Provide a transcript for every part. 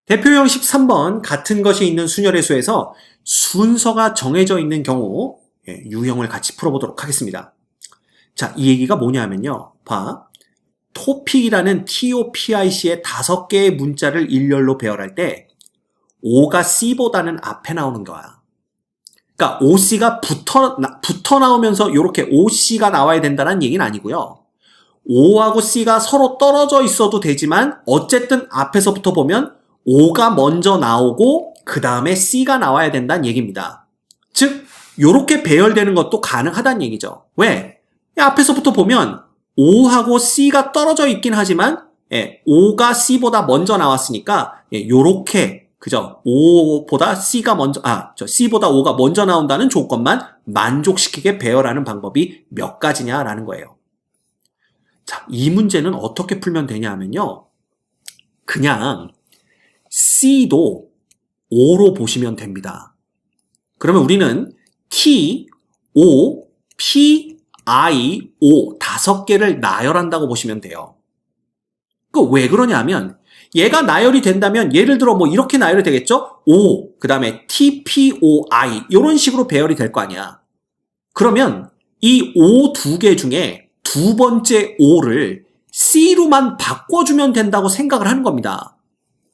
대표형 13번 같은 것이 있는 순열의 수에서 순서가 정해져 있는 경우 유형을 같이 풀어보도록 하겠습니다. 자, 이 얘기가 뭐냐면요. 봐. 토픽이라는 TOPIC의 5개의 문자를 일렬로 배열할 때 O가 C보다는 앞에 나오는 거야. 그러니까 OC가 붙어 나오면서 이렇게 OC가 나와야 된다는 얘기는 아니고요. O하고 C가 서로 떨어져 있어도 되지만 어쨌든 앞에서부터 보면 O가 먼저 나오고 그 다음에 C가 나와야 된다는 얘기입니다. 즉 이렇게 배열되는 것도 가능하다는 얘기죠. 왜? 앞에서부터 보면 O하고 C가 떨어져 있긴 하지만 O가 C보다 먼저 나왔으니까 요렇게 그죠? O보다 C가 먼저 C보다 O가 먼저 나온다는 조건만 만족시키게 배열하는 방법이 몇 가지냐라는 거예요. 자, 이 문제는 어떻게 풀면 되냐 하면요. 그냥 C도 O로 보시면 됩니다. 그러면 우리는 T, O, P, I, O 5개를 나열한다고 보시면 돼요. 왜 그러냐면 얘가 나열이 된다면 예를 들어 뭐 이렇게 나열이 되겠죠? O, 그 다음에 T, P, O, I 이런 식으로 배열이 될 거 아니야. 그러면 이 O 2개 중에 두 번째 O를 C로만 바꿔주면 된다고 생각을 하는 겁니다.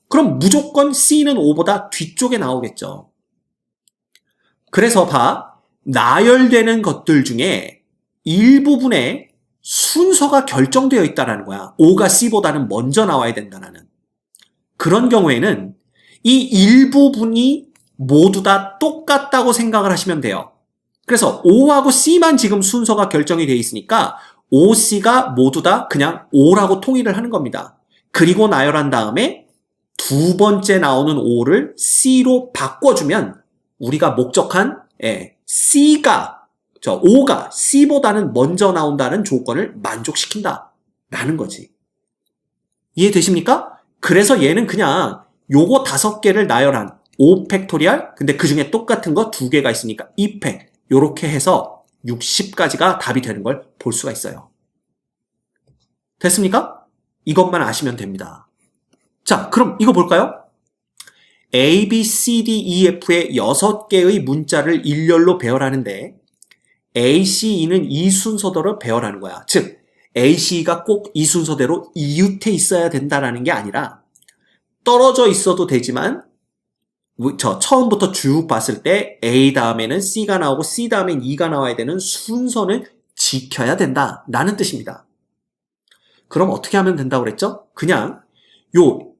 그럼 무조건 C는 O보다 뒤쪽에 나오겠죠. 그래서 봐, 나열되는 것들 중에 일부분에 순서가 결정되어 있다는 거야. O가 C보다는 먼저 나와야 된다는. 그런 경우에는 이 일부분이 모두 다 똑같다고 생각을 하시면 돼요. 그래서 O하고 C만 지금 순서가 결정이 되어 있으니까 O, C가 모두 다 그냥 O라고 통일을 하는 겁니다. 그리고 나열한 다음에 두 번째 나오는 O를 C로 바꿔주면 우리가 목적한 O가 C보다는 먼저 나온다는 조건을 만족시킨다라는 거지. 이해되십니까? 그래서 얘는 그냥 요거 5개를 나열한 5팩토리얼, 근데 그 중에 똑같은 거 2개가 있으니까 2팩, 요렇게 해서 60까지가 답이 되는 걸 볼 수가 있어요. 됐습니까? 이것만 아시면 됩니다. 자, 그럼 이거 볼까요? A, B, C, D, E, F의 6개의 문자를 일렬로 배열하는데 A, C, E는 이 순서대로 배열하는 거야. 즉, A, C가 꼭 이 순서대로 이웃해 있어야 된다는 게 아니라 떨어져 있어도 되지만 처음부터 쭉 봤을 때 A 다음에는 C가 나오고 C 다음엔 E가 나와야 되는 순서는 지켜야 된다라는 뜻입니다. 그럼 어떻게 하면 된다고 그랬죠? 그냥 요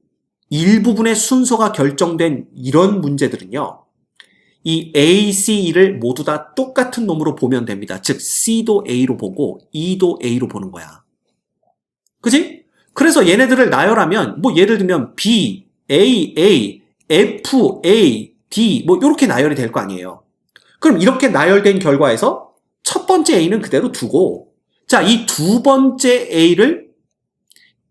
일부분의 순서가 결정된 이런 문제들은요. 이 A, C, E를 모두 다 똑같은 놈으로 보면 됩니다. 즉 C도 A로 보고 E도 A로 보는 거야. 그치? 그래서 얘네들을 나열하면 뭐 예를 들면 B, A, F, A, D 뭐 이렇게 나열이 될 거 아니에요. 그럼 이렇게 나열된 결과에서 첫 번째 A는 그대로 두고 자, 이 두 번째 A를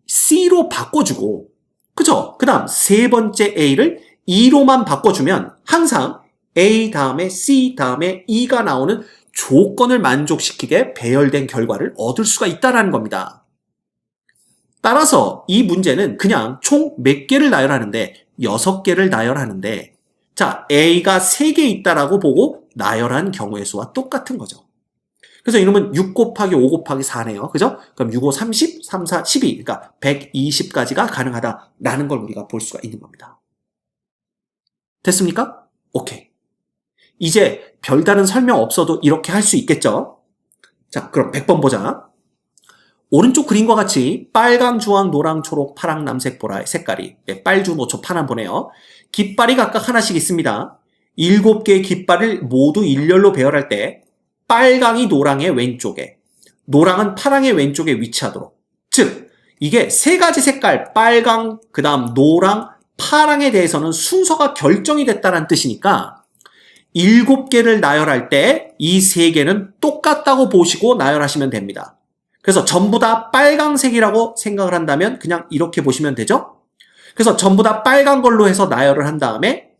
C로 바꿔주고 그죠? 그 다음 세 번째 A를 E로만 바꿔주면 항상 A 다음에 C 다음에 E가 나오는 조건을 만족시키게 배열된 결과를 얻을 수가 있다는 겁니다. 따라서 이 문제는 그냥 총 몇 개를 나열하는데 6개를 나열하는데 자 A가 3개 있다라고 보고 나열한 경우의 수와 똑같은 거죠. 그래서 이놈은 6 곱하기 5 곱하기 4네요. 그죠? 그럼 6, 5, 30, 3, 4, 12 그러니까 120까지가 가능하다라는 걸 우리가 볼 수가 있는 겁니다. 됐습니까? 오케이. 이제 별다른 설명 없어도 이렇게 할 수 있겠죠? 자, 그럼 100번 보자. 오른쪽 그림과 같이 빨강, 주황, 노랑, 초록, 파랑, 남색, 보라의 색깔이 빨주, 노초, 파란 보네요. 깃발이 각각 하나씩 있습니다. 7개의 깃발을 모두 일렬로 배열할 때 빨강이 노랑의 왼쪽에, 노랑은 파랑의 왼쪽에 위치하도록. 즉, 이게 3가지 색깔, 빨강, 그 다음 노랑, 파랑에 대해서는 순서가 결정이 됐다는 뜻이니까 7개를 나열할 때 이 3개는 똑같다고 보시고 나열하시면 됩니다. 그래서 전부 다 빨강색이라고 생각을 한다면 그냥 이렇게 보시면 되죠? 그래서 전부 다 빨간 걸로 해서 나열을 한 다음에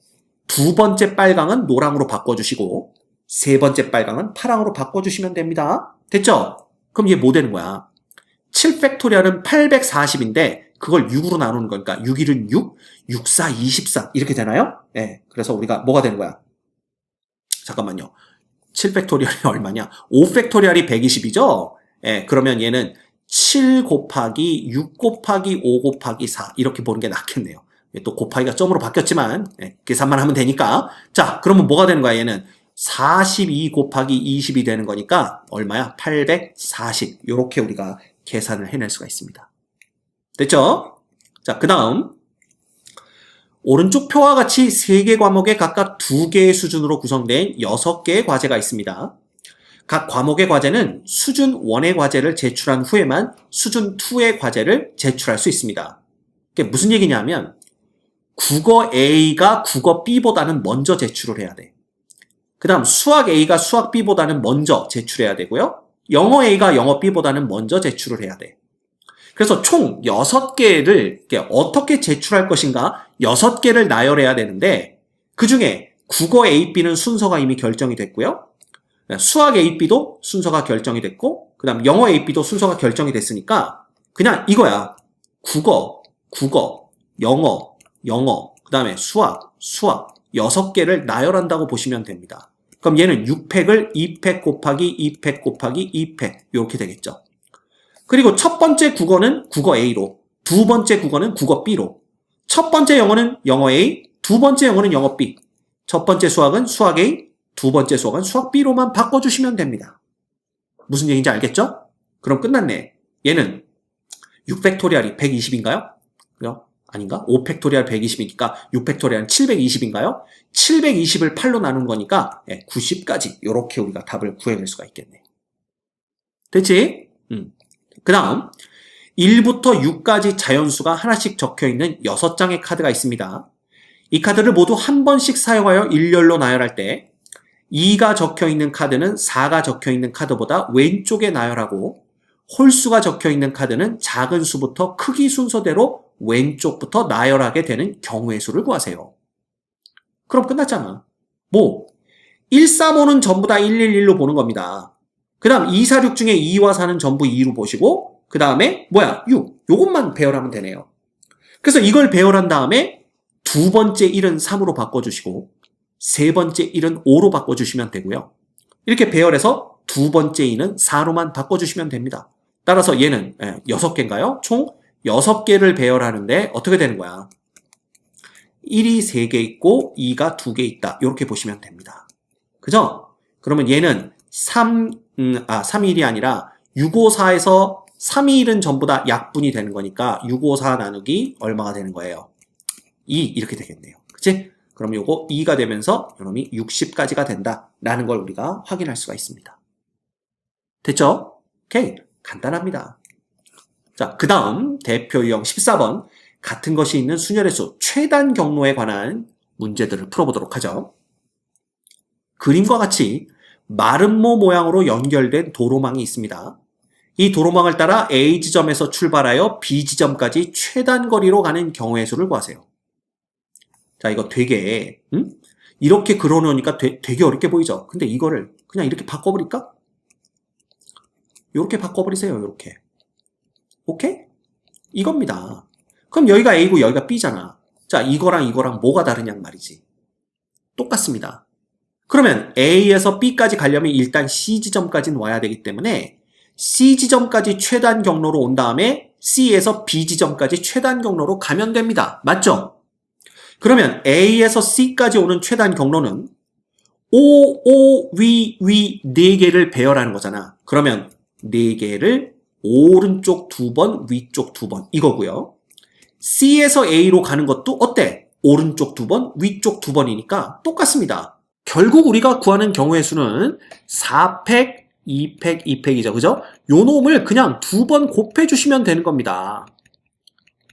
두 번째 빨강은 노랑으로 바꿔주시고 세 번째 빨강은 파랑으로 바꿔주시면 됩니다. 됐죠? 그럼 이게 뭐 되는 거야? 7팩토리얼은 840인데 그걸 6으로 나누는 거니까 6, 1은 6, 6, 4, 24 이렇게 되나요? 네, 그래서 우리가 뭐가 되는 거야? 잠깐만요. 7팩토리얼이 얼마냐? 5팩토리얼이 120이죠? 예, 그러면 얘는 7 곱하기 6 곱하기 5 곱하기 4 이렇게 보는 게 낫겠네요. 또 곱하기가 점으로 바뀌었지만 예, 계산만 하면 되니까. 자, 그러면 뭐가 되는 거야? 얘는 42 곱하기 20이 되는 거니까 얼마야? 840 이렇게 우리가 계산을 해낼 수가 있습니다. 됐죠? 자, 그 다음 오른쪽 표와 같이 3개 과목에 각각 2개의 수준으로 구성된 6개의 과제가 있습니다. 각 과목의 과제는 수준 1의 과제를 제출한 후에만 수준 2의 과제를 제출할 수 있습니다. 이게 무슨 얘기냐면 국어 A가 국어 B보다는 먼저 제출을 해야 돼. 그 다음 수학 A가 수학 B보다는 먼저 제출해야 되고요. 영어 A가 영어 B보다는 먼저 제출을 해야 돼. 그래서 총 6개를 어떻게 제출할 것인가 6개를 나열해야 되는데 그 중에 국어 A, B는 순서가 이미 결정이 됐고요. 수학 A, B도 순서가 결정이 됐고 그 다음 영어 A, B도 순서가 결정이 됐으니까 그냥 이거야. 국어, 영어, 그 다음에 수학 6개를 나열한다고 보시면 됩니다. 그럼 얘는 6팩을 2팩 곱하기 2팩 곱하기 2팩 이렇게 되겠죠. 그리고 첫 번째 국어는 국어 A로, 두 번째 국어는 국어 B로, 첫 번째 영어는 영어 A, 두 번째 영어는 영어 B, 첫 번째 수학은 수학 A, 두 번째 수학은 수학 B로만 바꿔주시면 됩니다. 무슨 얘기인지 알겠죠? 그럼 끝났네. 얘는 6팩토리얼이 120인가요? 아닌가? 5팩토리얼 120이니까 6팩토리얼은 720인가요? 720을 8로 나눈 거니까 90까지 이렇게 우리가 답을 구해낼 수가 있겠네. 됐지? 그 다음 1부터 6까지 자연수가 하나씩 적혀있는 6장의 카드가 있습니다. 이 카드를 모두 한 번씩 사용하여 일렬로 나열할 때 2가 적혀있는 카드는 4가 적혀있는 카드보다 왼쪽에 나열하고 홀수가 적혀있는 카드는 작은 수부터 크기 순서대로 왼쪽부터 나열하게 되는 경우의 수를 구하세요. 그럼 끝났잖아. 1, 3, 5는 전부 다 111로 보는 겁니다. 그 다음 2, 4, 6 중에 2와 4는 전부 2로 보시고 그 다음에 6, 요것만 배열하면 되네요. 그래서 이걸 배열한 다음에 두 번째 1은 3으로 바꿔주시고 세 번째 1은 5로 바꿔주시면 되고요. 이렇게 배열해서 두 번째 2는 4로만 바꿔주시면 됩니다. 따라서 얘는 6개인가요? 총 6개를 배열하는데 어떻게 되는 거야? 1이 3개 있고 2가 2개 있다. 이렇게 보시면 됩니다. 그죠? 그러면 얘는 3일이 아니라 654에서 321은 전부 다 약분이 되는 거니까 654 나누기 얼마가 되는 거예요? 2 이렇게 되겠네요. 그치? 그럼 요거 2가 되면서 요놈이 60까지가 된다라는 걸 우리가 확인할 수가 있습니다. 됐죠? 오케이. 간단합니다. 자, 그 다음 대표 유형 14번 같은 것이 있는 순열의 수 최단 경로에 관한 문제들을 풀어보도록 하죠. 그림과 같이 마름모 모양으로 연결된 도로망이 있습니다. 이 도로망을 따라 A 지점에서 출발하여 B 지점까지 최단 거리로 가는 경우의 수를 구하세요. 자, 이거 되게 이렇게 그려놓으니까 되게 어렵게 보이죠? 근데 이거를 그냥 이렇게 바꿔버릴까? 이렇게 바꿔버리세요. 이렇게. 오케이? 이겁니다. 그럼 여기가 A고 여기가 B잖아. 자, 이거랑 뭐가 다르냔 말이지. 똑같습니다. 그러면 A에서 B까지 가려면 일단 C 지점까지는 와야 되기 때문에 C 지점까지 최단 경로로 온 다음에 C에서 B 지점까지 최단 경로로 가면 됩니다. 맞죠? 그러면 A에서 C까지 오는 최단 경로는 O, 위, 4개를 배열하는 거잖아. 그러면 4개를 오른쪽 2번, 위쪽 2번 이거고요. C에서 A로 가는 것도 어때? 오른쪽 2번, 위쪽 2번이니까 똑같습니다. 결국 우리가 구하는 경우의 수는 4팩, 2팩, 2팩이죠. 그죠? 요 놈을 그냥 2번 곱해주시면 되는 겁니다.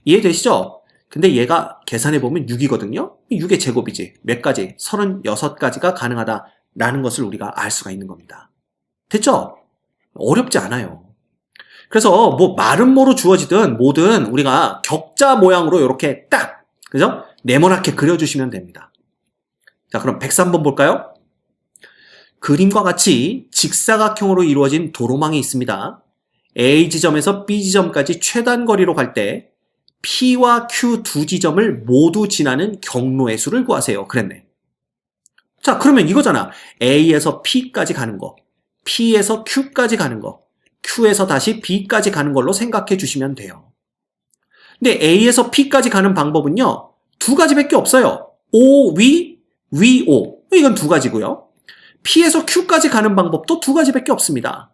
이해되시죠? 근데 얘가 계산해보면 6이거든요? 6의 제곱이지. 몇 가지? 36가지가 가능하다라는 것을 우리가 알 수가 있는 겁니다. 됐죠? 어렵지 않아요. 그래서 뭐 마름모로 주어지든 뭐든 우리가 격자 모양으로 이렇게 딱, 그죠? 네모나게 그려주시면 됩니다. 자, 그럼 103번 볼까요? 그림과 같이 직사각형으로 이루어진 도로망이 있습니다. A 지점에서 B 지점까지 최단 거리로 갈 때 P와 Q 두 지점을 모두 지나는 경로의 수를 구하세요. 그랬네. 자, 그러면 이거잖아. A에서 P까지 가는 거, P에서 Q까지 가는 거, Q에서 다시 B까지 가는 걸로 생각해 주시면 돼요. 근데 A에서 P까지 가는 방법은요, 두 가지밖에 없어요. O, 위, 위, O. 이건 두 가지고요. P에서 Q까지 가는 방법도 두 가지밖에 없습니다.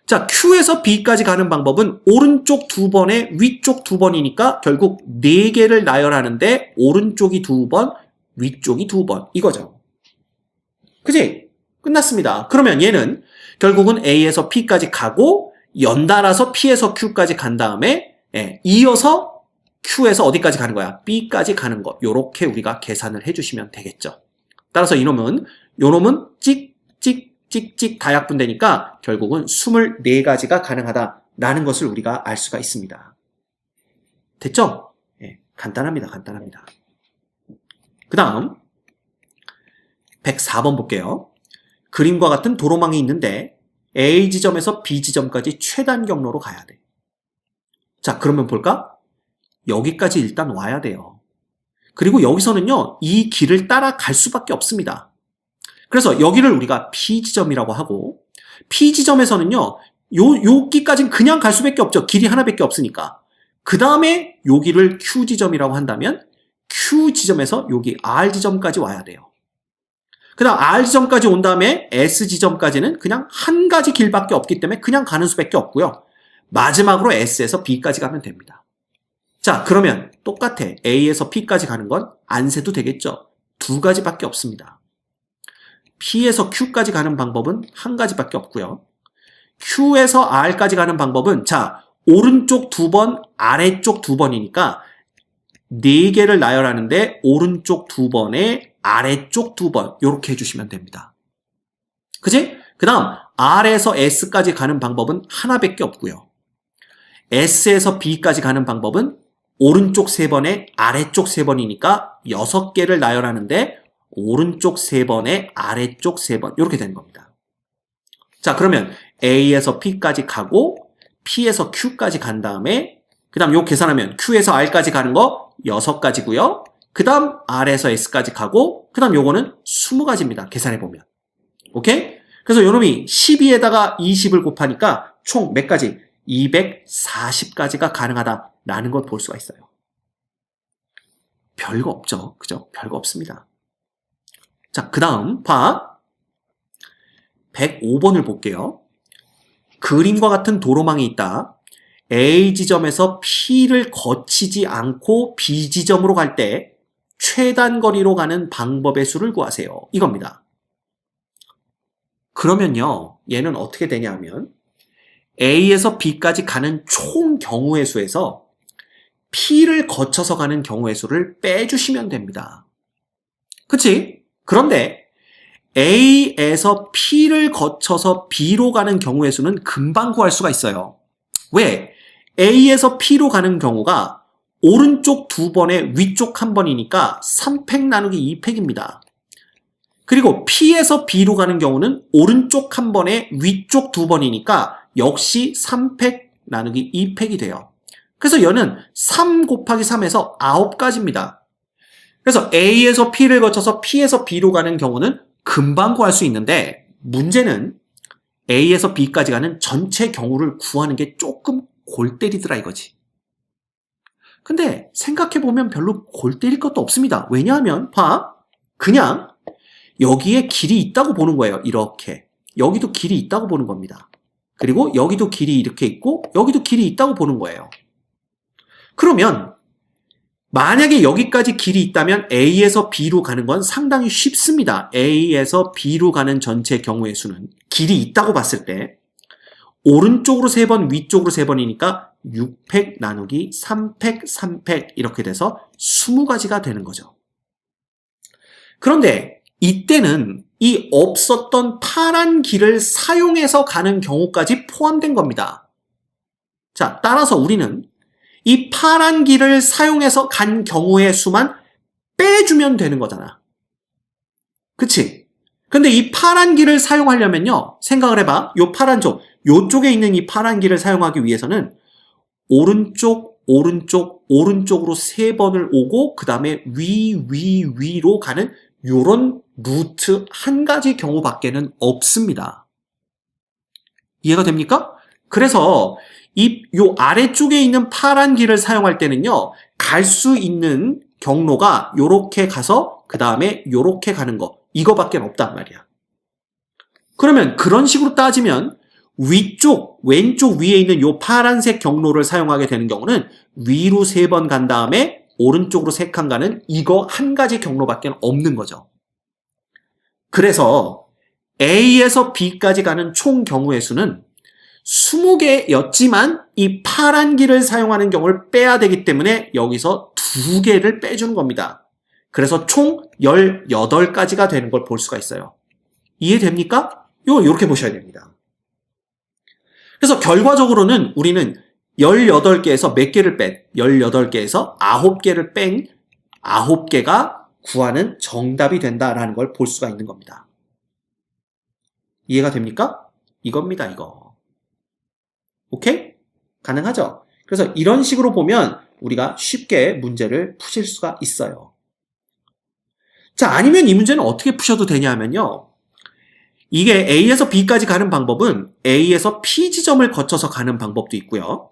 자, Q에서 B까지 가는 방법은 오른쪽 두 번에 위쪽 두 번이니까 결국 네 개를 나열하는데 오른쪽이 두 번, 위쪽이 두 번. 이거죠. 그지? 끝났습니다. 그러면 얘는 결국은 A에서 P까지 가고 연달아서 P에서 Q까지 간 다음에 이어서 Q에서 어디까지 가는 거야? B까지 가는 거. 요렇게 우리가 계산을 해주시면 되겠죠. 따라서 요놈은 찍찍찍찍 다약분되니까 결국은 24가지가 가능하다라는 것을 우리가 알 수가 있습니다. 됐죠? 간단합니다. 간단합니다. 그 다음 104번 볼게요. 그림과 같은 도로망이 있는데 A 지점에서 B 지점까지 최단 경로로 가야 돼. 자, 그러면 볼까? 여기까지 일단 와야 돼요. 그리고 여기서는요, 이 길을 따라갈 수밖에 없습니다. 그래서 여기를 우리가 P지점이라고 하고, P지점에서는요, 여기까지는 그냥 갈 수밖에 없죠. 길이 하나밖에 없으니까. 그 다음에 여기를 Q지점이라고 한다면, Q지점에서 여기 R지점까지 와야 돼요. 그 다음 R지점까지 온 다음에 S지점까지는 그냥 한 가지 길밖에 없기 때문에 그냥 가는 수밖에 없고요. 마지막으로 S에서 B까지 가면 됩니다. 자, 그러면 똑같아. A에서 P까지 가는 건 안 세도 되겠죠. 두 가지밖에 없습니다. P에서 Q까지 가는 방법은 한 가지밖에 없고요. Q에서 R까지 가는 방법은 자, 오른쪽 두 번, 아래쪽 두 번이니까 네 개를 나열하는데 오른쪽 두 번에 아래쪽 두 번 이렇게 해주시면 됩니다. 그치? 그 다음 R에서 S까지 가는 방법은 하나밖에 없고요. S에서 B까지 가는 방법은 오른쪽 세 번에 아래쪽 세 번이니까 6개를 나열하는데 오른쪽 세 번에 아래쪽 세 번 이렇게 되는 겁니다. 자, 그러면 A에서 P까지 가고 P에서 Q까지 간 다음에 그 다음 요 계산하면 Q에서 R까지 가는 거 6가지고요. 그 다음 R에서 S까지 가고 그 다음 요거는 20가지입니다. 계산해보면. 오케이? 그래서 요놈이 12에다가 20을 곱하니까 총 몇 가지? 240가지가 가능하다라는 걸 볼 수가 있어요. 별거 없죠. 그죠? 별거 없습니다. 자, 그 다음 봐. 105번을 볼게요. 그림과 같은 도로망이 있다. A 지점에서 P를 거치지 않고 B 지점으로 갈 때 최단 거리로 가는 방법의 수를 구하세요. 이겁니다. 그러면요, 얘는 어떻게 되냐면 A에서 B까지 가는 총 경우의 수에서 P를 거쳐서 가는 경우의 수를 빼주시면 됩니다. 그치? 그런데 A에서 P를 거쳐서 B로 가는 경우의 수는 금방 구할 수가 있어요. 왜? A에서 P로 가는 경우가 오른쪽 두 번에 위쪽 한 번이니까 3팩 나누기 2팩입니다. 그리고 P에서 B로 가는 경우는 오른쪽 한 번에 위쪽 두 번이니까 역시 3팩 나누기 2팩이 돼요. 그래서 얘는 3 곱하기 3에서 9가지입니다. 그래서 A에서 P를 거쳐서 P에서 B로 가는 경우는 금방 구할 수 있는데 문제는 A에서 B까지 가는 전체 경우를 구하는 게 조금 골 때리더라 이거지. 근데 생각해보면 별로 골 때릴 것도 없습니다. 왜냐하면 봐. 그냥 여기에 길이 있다고 보는 거예요. 이렇게. 여기도 길이 있다고 보는 겁니다. 그리고 여기도 길이 이렇게 있고 여기도 길이 있다고 보는 거예요. 그러면 만약에 여기까지 길이 있다면 A에서 B로 가는 건 상당히 쉽습니다. A에서 B로 가는 전체 경우의 수는 길이 있다고 봤을 때 오른쪽으로 3번, 위쪽으로 3번이니까 6팩 나누기 3팩, 3팩 이렇게 돼서 20가지가 되는 거죠. 그런데 이때는 이 없었던 파란 길을 사용해서 가는 경우까지 포함된 겁니다. 자, 따라서 우리는 이 파란 길을 사용해서 간 경우의 수만 빼주면 되는 거잖아. 그치? 근데 이 파란 길을 사용하려면요, 생각을 해봐. 요 파란 쪽, 요쪽에 있는 이 파란 길을 사용하기 위해서는 오른쪽, 오른쪽, 오른쪽으로 3번을 오고 그 다음에 위로 가는 요런 루트 한 가지 경우밖에는 없습니다. 이해가 됩니까? 그래서 요 아래쪽에 있는 파란 길을 사용할 때는요, 갈 수 있는 경로가 요렇게 가서 그 다음에 요렇게 가는 거, 이거밖에 없단 말이야. 그러면 그런 식으로 따지면 왼쪽 위에 있는 요 파란색 경로를 사용하게 되는 경우는 위로 3번 간 다음에 오른쪽으로 3칸 가는 이거 한 가지 경로밖에 없는 거죠. 그래서 A에서 B까지 가는 총 경우의 수는 20개였지만 이 파란 길을 사용하는 경우를 빼야 되기 때문에 여기서 2개를 빼주는 겁니다. 그래서 총 18가지가 되는 걸 볼 수가 있어요. 이해됩니까? 요렇게 보셔야 됩니다. 그래서 결과적으로는 우리는 18개에서 몇 개를 뺀? 18개에서 9개를 뺀 9개가 구하는 정답이 된다라는 걸 볼 수가 있는 겁니다. 이해가 됩니까? 이겁니다, 이거. 오케이? 가능하죠? 그래서 이런 식으로 보면 우리가 쉽게 문제를 푸실 수가 있어요. 자, 아니면 이 문제는 어떻게 푸셔도 되냐면요. 이게 A에서 B까지 가는 방법은 A에서 P 지점을 거쳐서 가는 방법도 있고요.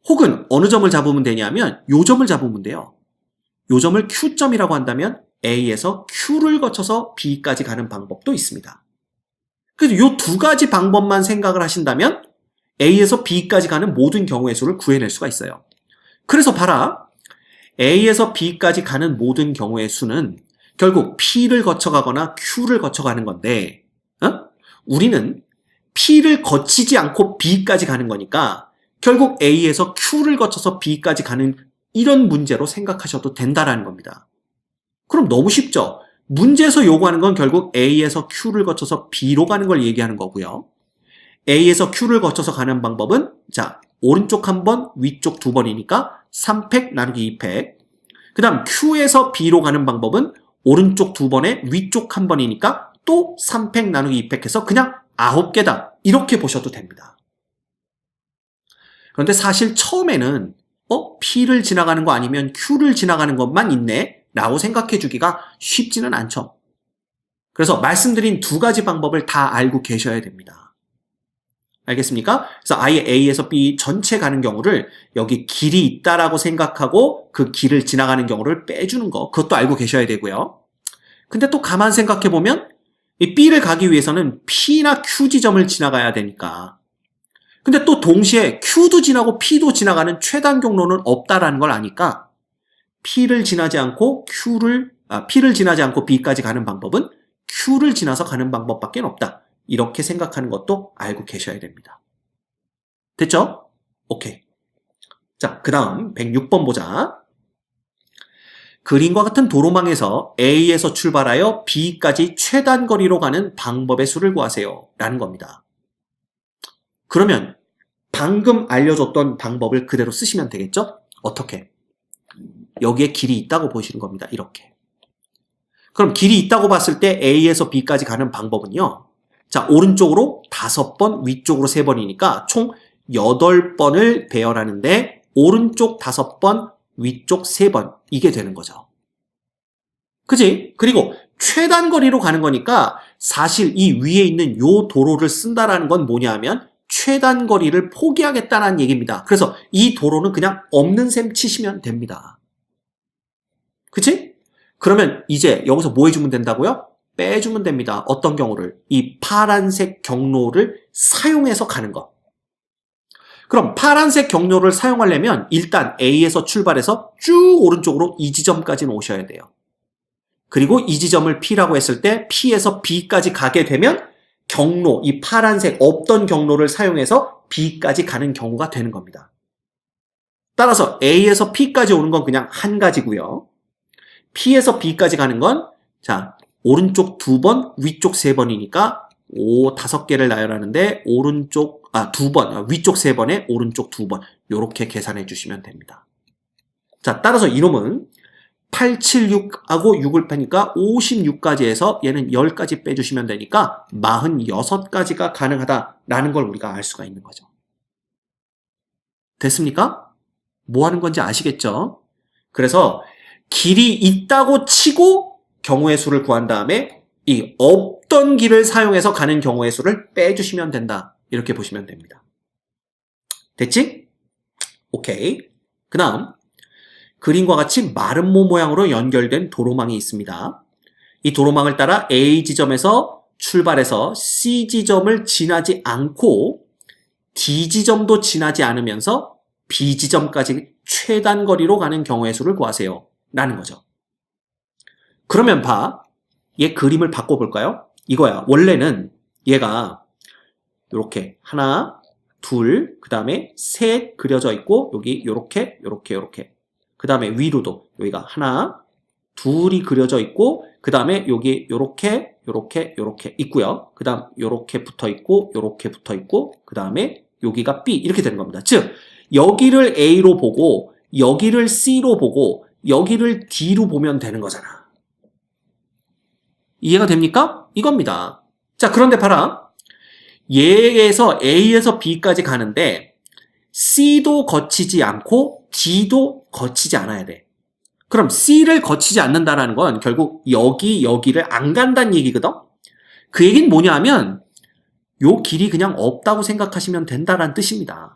혹은 어느 점을 잡으면 되냐면 요 점을 잡으면 돼요. 요 점을 Q점이라고 한다면 A에서 Q를 거쳐서 B까지 가는 방법도 있습니다. 그래서 요 2가지 방법만 생각을 하신다면 A에서 B까지 가는 모든 경우의 수를 구해낼 수가 있어요. 그래서 봐라. A에서 B까지 가는 모든 경우의 수는 결국 P를 거쳐가거나 Q를 거쳐가는 건데 우리는 P를 거치지 않고 B까지 가는 거니까 결국 A에서 Q를 거쳐서 B까지 가는 이런 문제로 생각하셔도 된다라는 겁니다. 그럼 너무 쉽죠? 문제에서 요구하는 건 결국 A에서 Q를 거쳐서 B로 가는 걸 얘기하는 거고요. A에서 Q를 거쳐서 가는 방법은 자, 오른쪽 1번, 위쪽 2번이니까 3팩 나누기 2팩. 그 다음 Q에서 B로 가는 방법은 오른쪽 2번에 위쪽 1번이니까 또 3팩 나누기 2팩 해서 그냥 9개다. 이렇게 보셔도 됩니다. 그런데 사실 처음에는 P를 지나가는 거 아니면 Q를 지나가는 것만 있네 라고 생각해 주기가 쉽지는 않죠. 그래서 말씀드린 2가지 방법을 다 알고 계셔야 됩니다. 알겠습니까? 그래서 아예 A에서 B 전체 가는 경우를 여기 길이 있다라고 생각하고 그 길을 지나가는 경우를 빼주는 거, 그것도 알고 계셔야 되고요. 근데 또 가만 생각해 보면 이 B를 가기 위해서는 P나 Q 지점을 지나가야 되니까. 근데 또 동시에 Q도 지나고 P도 지나가는 최단 경로는 없다라는 걸 아니까 P를 지나지 않고 B까지 가는 방법은 Q를 지나서 가는 방법밖에 없다. 이렇게 생각하는 것도 알고 계셔야 됩니다. 됐죠? 오케이. 자, 그 다음 106번 보자. 그림과 같은 도로망에서 A에서 출발하여 B까지 최단 거리로 가는 방법의 수를 구하세요. 라는 겁니다. 그러면 방금 알려줬던 방법을 그대로 쓰시면 되겠죠? 어떻게? 여기에 길이 있다고 보시는 겁니다. 이렇게. 그럼 길이 있다고 봤을 때 A에서 B까지 가는 방법은요. 자, 오른쪽으로 5번, 위쪽으로 3번이니까 총 8번을 배열하는데 오른쪽 5번, 위쪽 3번 이게 되는 거죠. 그지? 그리고 최단 거리로 가는 거니까 사실 이 위에 있는 요 도로를 쓴다라는 건 뭐냐 하면 최단 거리를 포기하겠다는 얘기입니다. 그래서 이 도로는 그냥 없는 셈 치시면 됩니다. 그치? 그러면 이제 여기서 뭐 해주면 된다고요? 빼주면 됩니다. 어떤 경우를? 이 파란색 경로를 사용해서 가는 것. 그럼 파란색 경로를 사용하려면 일단 A에서 출발해서 쭉 오른쪽으로 이 지점까지는 오셔야 돼요. 그리고 이 지점을 P라고 했을 때 P에서 B까지 가게 되면 경로, 이 파란색 없던 경로를 사용해서 B까지 가는 경우가 되는 겁니다. 따라서 A에서 P까지 오는 건 그냥 한 가지고요. P에서 B까지 가는 건 자, 오른쪽 2번, 위쪽 3번이니까 5개를 나열하는데 오른쪽 2번, 위쪽 3번에 오른쪽 2번 이렇게 계산해 주시면 됩니다. 자, 따라서 이놈은 8, 7, 6하고 6을 빼니까 56까지 해서 얘는 10까지 빼주시면 되니까 46가지가 가능하다라는 걸 우리가 알 수가 있는 거죠. 됐습니까? 뭐 하는 건지 아시겠죠? 그래서 길이 있다고 치고 경우의 수를 구한 다음에 이 없던 길을 사용해서 가는 경우의 수를 빼주시면 된다. 이렇게 보시면 됩니다. 됐지? 오케이. 그 다음 그림과 같이 마름모 모양으로 연결된 도로망이 있습니다. 이 도로망을 따라 A 지점에서 출발해서 C 지점을 지나지 않고 D 지점도 지나지 않으면서 B 지점까지 최단 거리로 가는 경우의 수를 구하세요. 라는 거죠. 그러면 봐. 얘 그림을 바꿔볼까요? 이거야. 원래는 얘가 이렇게 하나, 둘, 그 다음에 셋 그려져 있고 여기 요렇게 그 다음에 위로도 여기가 하나, 둘이 그려져 있고 그 다음에 여기 요렇게 있고요. 그 다음 요렇게 붙어 있고 그 다음에 여기가 B 이렇게 되는 겁니다. 즉 여기를 A로 보고 여기를 C로 보고 여기를 D로 보면 되는 거잖아. 이해가 됩니까? 이겁니다. 자, 그런데 봐라. 얘에서 A에서 B까지 가는데 C도 거치지 않고 D도 거치지 않아야 돼. 그럼 C를 거치지 않는다는 건 결국 여기를 안 간다는 얘기거든? 그 얘기는 뭐냐 하면 요 길이 그냥 없다고 생각하시면 된다는 뜻입니다.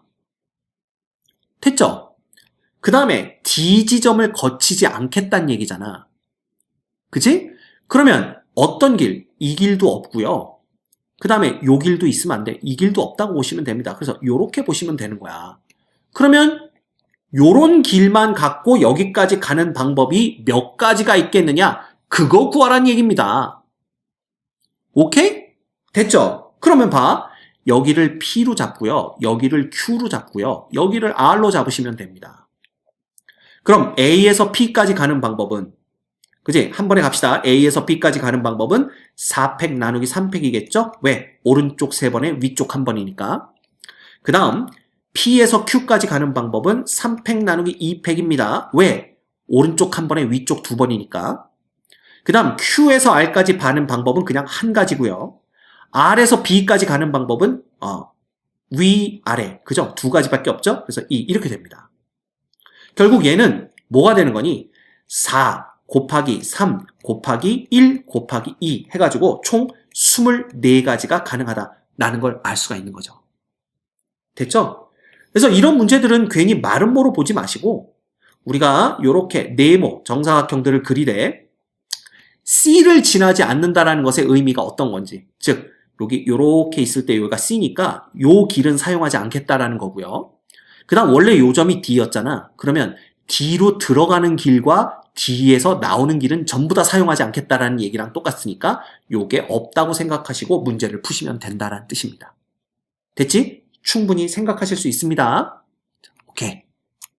됐죠? 그 다음에 D 지점을 거치지 않겠다는 얘기잖아. 그치? 그러면 어떤 길? 이 길도 없고요. 그 다음에 요 길도 있으면 안 돼. 이 길도 없다고 보시면 됩니다. 그래서 요렇게 보시면 되는 거야. 그러면 요런 길만 갖고 여기까지 가는 방법이 몇 가지가 있겠느냐? 그거 구하라는 얘기입니다. 오케이? 됐죠? 그러면 봐. 여기를 P로 잡고요. 여기를 Q로 잡고요. 여기를 R로 잡으시면 됩니다. 그럼 A에서 P까지 가는 방법은 그지? 한 번에 갑시다. A에서 B까지 가는 방법은 4팩 나누기 3팩이겠죠? 왜? 오른쪽 3번에 위쪽 1번이니까. 그 다음 P에서 Q까지 가는 방법은 3팩 나누기 2팩입니다. 왜? 오른쪽 1번에 위쪽 2번이니까. 그 다음 Q에서 R까지 가는 방법은 그냥 한 가지고요. R에서 B까지 가는 방법은 위, 아래. 그죠? 두 가지밖에 없죠? 그래서 이렇게 됩니다. 결국 얘는 뭐가 되는 거니? 4 곱하기 3 곱하기 1 곱하기 2 해가지고 총 24가지가 가능하다라는 걸 알 수가 있는 거죠. 됐죠? 그래서 이런 문제들은 괜히 마름모로 보지 마시고 우리가 이렇게 네모, 정사각형들을 그리되 C를 지나지 않는다라는 것의 의미가 어떤 건지 즉 여기 이렇게 있을 때 여기가 C니까 요 길은 사용하지 않겠다라는 거고요. 그 다음 원래 요 점이 D였잖아. 그러면 D로 들어가는 길과 D에서 나오는 길은 전부 다 사용하지 않겠다라는 얘기랑 똑같으니까 요게 없다고 생각하시고 문제를 푸시면 된다라는 뜻입니다. 됐지? 충분히 생각하실 수 있습니다. 오케이.